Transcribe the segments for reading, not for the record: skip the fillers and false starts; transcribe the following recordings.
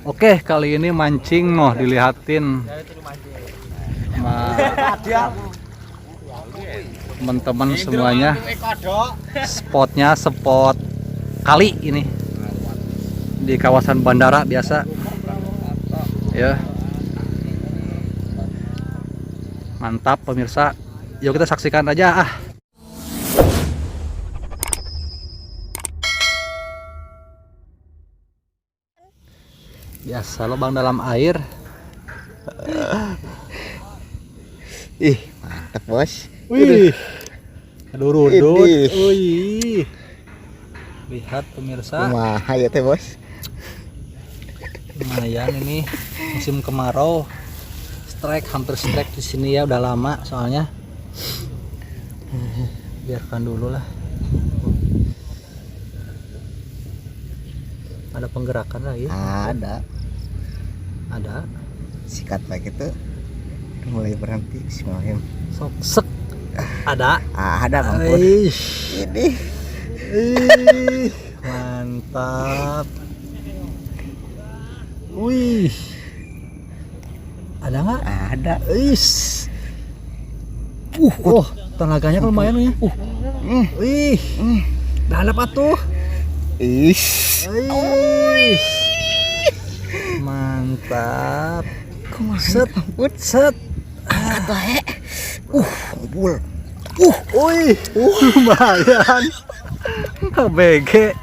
Oke, kali ini mancing noh, dilihatin sama teman-teman semuanya. Spotnya spot kali ini di kawasan bandara biasa ya. Mantap pemirsa, yuk kita saksikan aja ah. Biasa lubang dalam air. Ih, mantap bos. Wih, aduh rudut. Wih, lihat pemirsa. Wah, ya teh bos. Lumayan ini musim kemarau. Strike, hampir strike di sini ya, udah lama soalnya. Biarkan dulu lah. Ada penggerakan lagi? Ada. Sikat baik itu mulai berhenti Bismillah. Sok sek. Ada. Ada mampun. Ini. Mantap. Wih. Ada nggak? Ada. Oh, tenaganya lumayan ya. Wih. Dalam atuh. Mantap. Set. Kata kumpul. Lumayan. BG.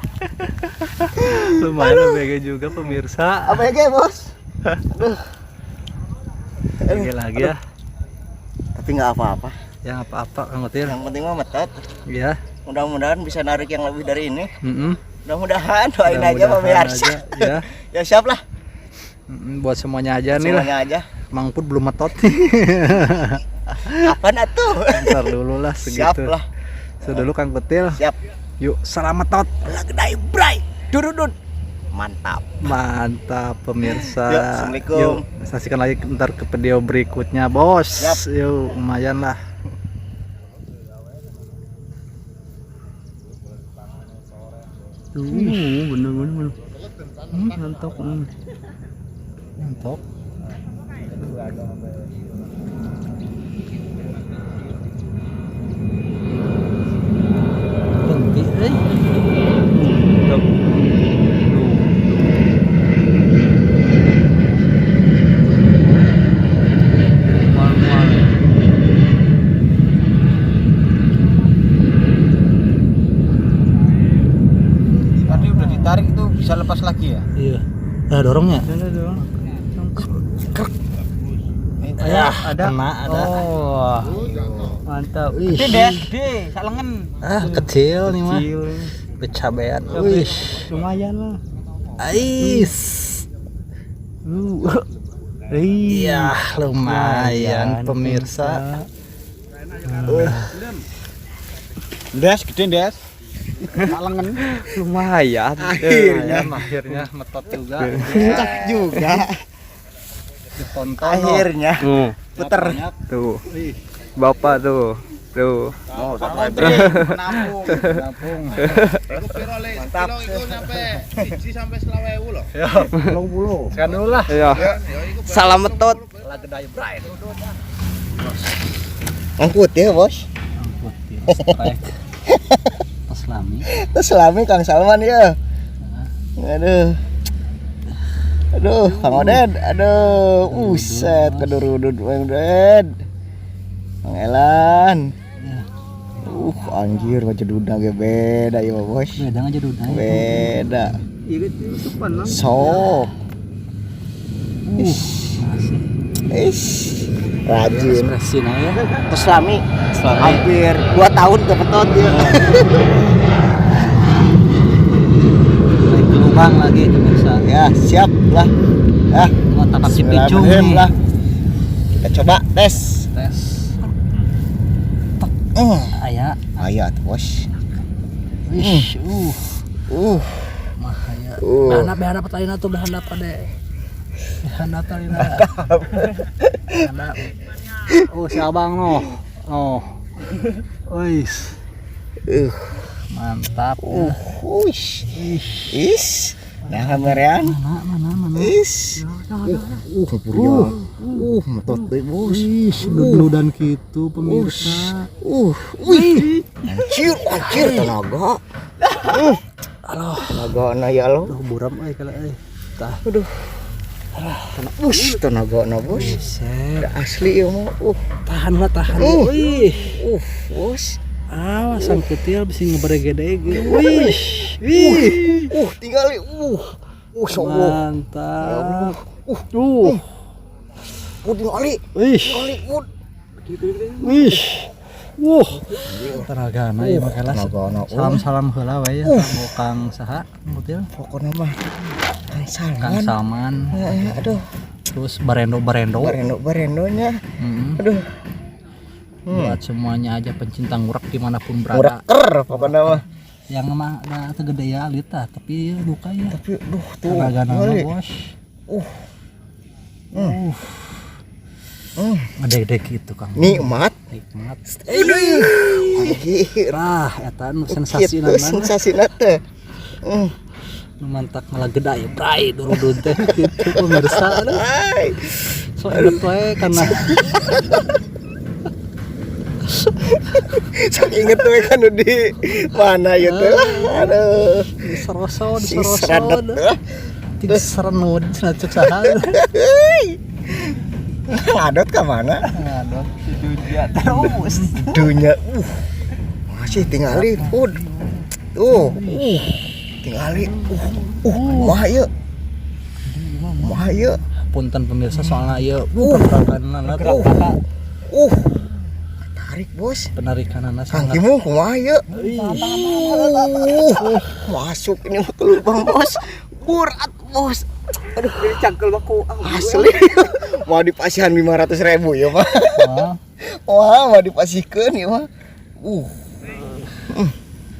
Lumayan BG juga pemirsa. ABG bos. BG lagi ya. Tapi nggak apa-apa. Yang apa-apa Kang Util. Yang penting mah metot. Iya. Mudah-mudahan bisa narik yang lebih dari ini. Mudah-mudahan doain aja pemirsa. Ya. Ya siap lah. Buat semuanya aja nih lah. Semuanya aja. Mang Put belum metot nih. Kapan atuh? Ntar dulu lah segitu. Siap lah. Sedulu Kang Petil. Siap. Yuk, salam metot. Lagedai bray. Durudun. Mantap pemirsa. Yuk, assalamualaikum. Yuk, saksikan lagi ntar ke video berikutnya, bos. Siap. Yuk, lumayan lah. Bener. Mantap. Mantap. Berhenti, Mantap. Tadi udah ditarik itu bisa lepas lagi ya? Iya. Dorongnya. Dorong. Ada. Oh. Mantap. Gede, salengen. Kecil nih mah. Kecabean. Wih, Lumayan lah. Iya, lumayan pemirsa. Des, gede des. Salengen. Lumayan. Akhirnya metot juga. Puncak juga. Ditonton. Akhirnya. Puter. Tuh. Bapak tuh. Oh, Nampung. Mantap. Iku nyampe 1 sampai 20.000 loh. Ya, 20. sekian dulu lah. Iya. Salam metot. Lagedai bray. Angkut ya, Bos. Strike. Paslami. Terus selami Kang Salman ya. Aduh, Kang Oded. Aduh, uset kedurudut Bang Oded. Kang Elan. Anjir wajah duda ge beda ya, Bos. Beda aja duda. Beda. Iya, supan lah. Sok. Rajin. Ekspresi nah ya. Peslami. Hampir 2 tahun ke petot ya. Naik ke lubang lagi pemirsa. Ya, siap lah. Mau tapak si picung nih. Lah. Kita coba tes. Aya. Ayo tuh, Bos. Wish, mahaya. Behana pertanyaan tuh behana pada. Behana talina. Behana. Si abang noh. Wis. Mantap. Is. Nah, kameran. Mana. Is. Purya. Metot deui, Bos. Ih, duduludan gitu pemirsa. Wih. Anjir tenaga. Tenaga ya lo. Aduh, buram euy kala euy. Tah. Aduh. Tenaga Bos. Buset. Udah asli ya mah. Tahan. Wih. Bos. Awas sang kecil bisa ngeberegedege. Wih. Tinggal sombong. Mantap. Tinggali. Wih. Wih. Tenagana ya makalah. Salam heula we ya Kang saha mutil. Pokoknya mah Kang Salman. Aduh. Terus barendo. Barendonya. Aduh. Buat semuanya aja pencinta ngurak dimanapun Urak berada. pokoknya mah. Yang mah da teu gede ya alita tapi luka ya. Tapi tuh. Tenagana bos. Ngedek gitu Kang. Nikmat. Tah eta nu sensasina mana. Sensasina teh. Nu mantak malah geda ya bray durudun teh gitu pemirsa. So inget we kana Sok inget tuh kan di mana ya tuh. Aduh. diserosot. Terus Serenud cek saha. ngadot ke mana? Ngadot dunia terus. Dunia. Masih tinggali pud. Tuh. Tinggali. Mahaya. Punten pemirsa soalnya ieu pergerakanana tarik, Bos. penarikanana Kang sangat Kimu kumaha ya? Masuk ini mah ke lubang, Bos. Berat, Bos. Aduh, ini cangkel baku. Asli. Mau dipasihan 500.000 ya, Pak. Wah, mau dipasihkeun ya, mah.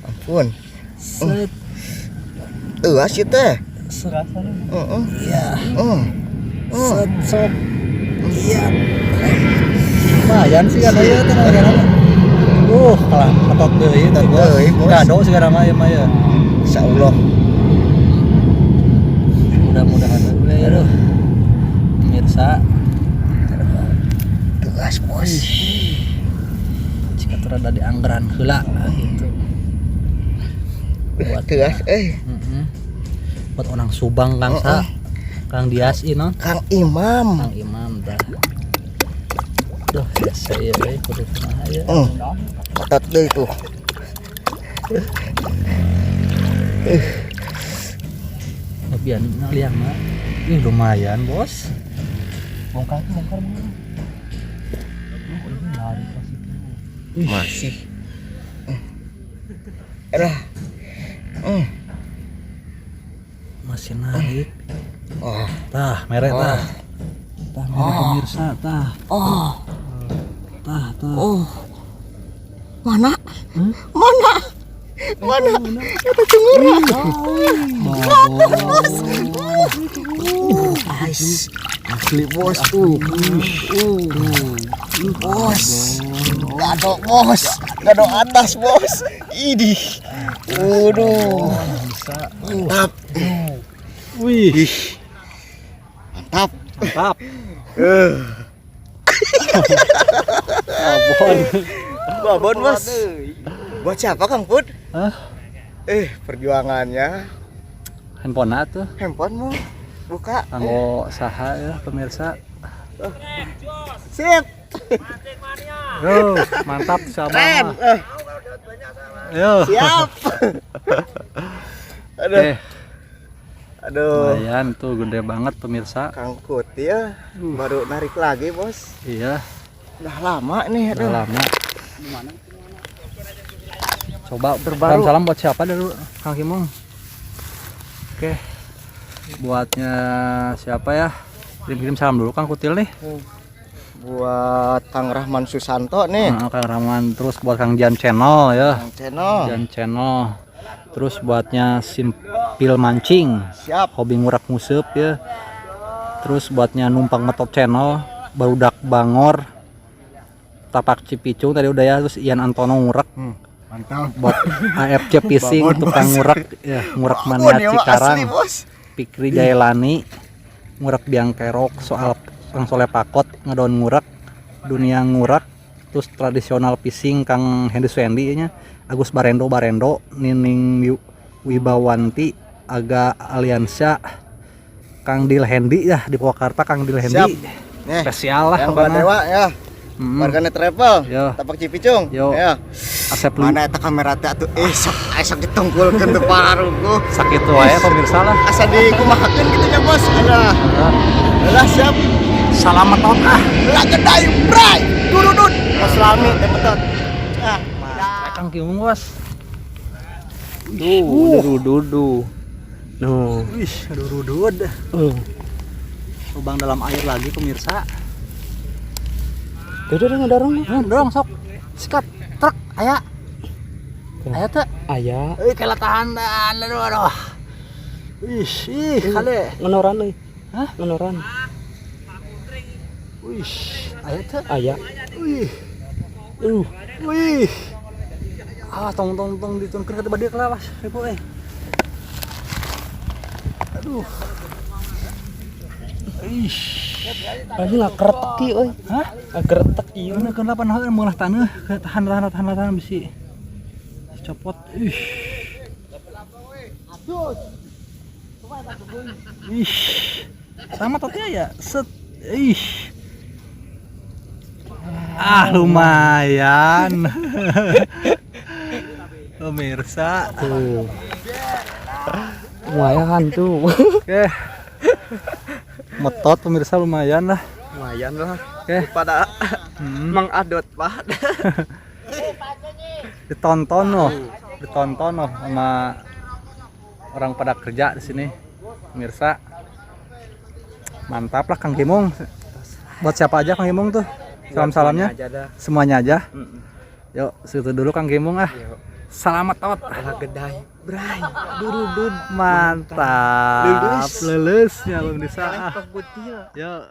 Ampun. set Teuas ieu teh. iya Set. sok iya lumayan sih kan aya tenagana kalah ketot deui teh Bos. kado segala mah mah ya Insyaallah. mudah-mudahan ya aduh pemirsa Teuas, Bos. jika terada di anggaran heula gitu buat Teuas buat orang Subang Kang Sa Kang Dias non Kang Imam. Kang Imam dah duh biasa ya kudu kumaha ya Ketat deui tuh. lebihan liang mah lumayan bos bongkar mana Masih. Elah. masih naik Oh. tah merek tah merek pemirsa tah tah Mana? Eta cungurah. Asli, Bos tuh. Bos. Gado atas, Bos. Idih. Waduh. Mantap. wih Mantap. Babon, Bos. Buat siapa, Kang Put? Hah? Perjuangannya. handphone tuh Handphonemu buka. kanggo saha ya pemirsa Sip. yo mantap sama Keren. yo Siap. Aduh. lumayan tuh gede banget pemirsa Kang Put ya baru narik lagi, Bos. iya Udah lama nih, udah aduh. lama coba salam buat siapa dulu Kang Kimung oke buatnya siapa ya kirim salam dulu Kang Kutil nih Buat Kang Rahman Susanto nih. Kang Rahman terus buat Kang Jan Channel ya Kang Channel. Jan Channel terus buatnya Simpil Mancing Siap. hobi ngurak museup ya terus buatnya Numpang Metop Channel Barudak Bangor Tapak Cipicung tadi udah ya terus Ian Antono ngurak Mantap. buat AFC Fishing tukang ngurak ya ngurak mania Asli, Cikarang Bos. Fikri Jailani ngurak biang kerok soal Kang Soleh Pakot ngedaun ngurak dunia ngurak terus tradisional pising Kang Hendy Suendi nya Agus Barendo Nining Wibawanti Aga Aliansa Kang Dil Hendy ya di Purwakarta Kang Dil Hendy Nih, spesial lah yang Dewa ya. Warganet travel, Yo. tapak Cipicung. Yo. Ya. Asep lu Mana eta kamera teh atuh esok ditungkulkeun teu paruku. sakit wae pemirsa lah. Asa dikumahakeun kitu nya bos. Alah siap. Salamet tot ah. Lah gedai bray. Durudut. Mas Lami teh betot. Ah, Kang Kimung bos. Dudu. No. Wih, aduh rudud. Lubang dalam air lagi pemirsa. Dorong sok. Sikat truk aya. Aya teh. Aya. Kela tahanan aduh. Ih, kale. Ngenoran euy. Hah? Ngenoran. Wih, aya teh. Aya. Wih. Wih. Ah, tong ditunkeun ka badieu lah, Ibu euy. Aduh. Ih. Anjing ngakretek ieu euy. Hah? Ngakretek ieu. Ini kenapa nah mengolah tanah, tahan bisi. Copot. Ih. Ih. Sama tadi ya. Set. Ih. Ah, lumayan. Pemirsa. Tuh. Lumayan tuh. Oke. Metot pemirsa lumayan lah. lumayan lah. Oke. Pada Mang Adot, Pak. Ditonton loh sama orang pada kerja di sini. Pemirsa. Mantap lah Kang Kimung. Buat siapa aja Kang Kimung tuh? Salam-salamnya. Semuanya aja. Yuk, situ dulu Kang Kimung ah. Selamat tot. Gedai, bray. Durudud mantap. Lelusnya belum bisa. Putih. Yuk.